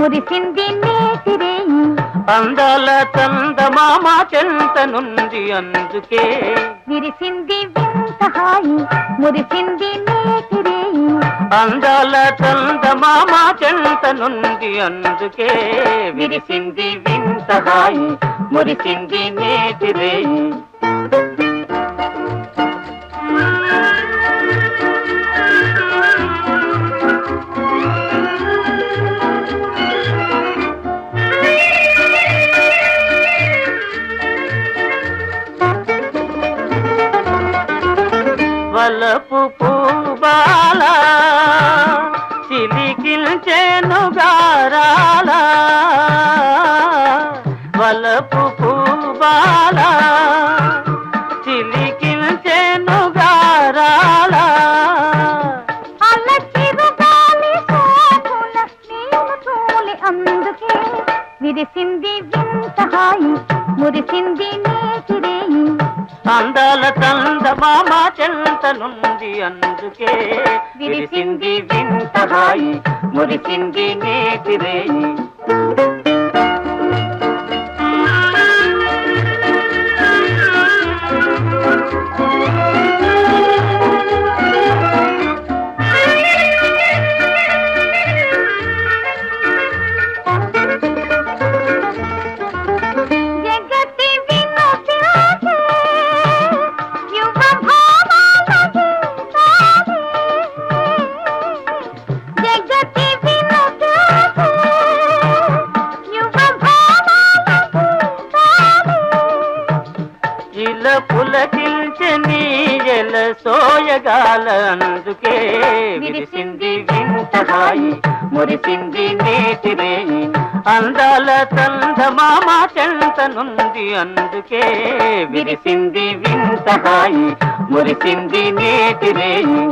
మురిసింది నేతిరేయి అందాల చందమామ చెంత నుండి అందుకే విరిసింది వింత హాయి మురిసింది నేతిరేయి అందాల చందమామ చెంత నుండి అందుకే విరిసింది వింత హాయి మురిసింది నేతిరేయి వలపు పూబాల చిలికిల్చెను గారాల వలపు పూబాల చిలికిల్చెను గారాల అలచిరుగాలి సోకుల నీవు తోలి అందుకే విరిసింది వింత హాయి మురిసింది నేతిరేయి అందాల చందమామ చెంత నుండి అందుకే విరిసింది వింత హాయి మురిసింది నేతిరేయి పులకిల్చని జల సోయగాల అందుకే విరిసింది వింత హాయి మురిసింది నేతిరేయి అందాల చందమామ చెంత నుండి అందుకే విరిసింది వింత హాయి మురిసింది నేతిరేయి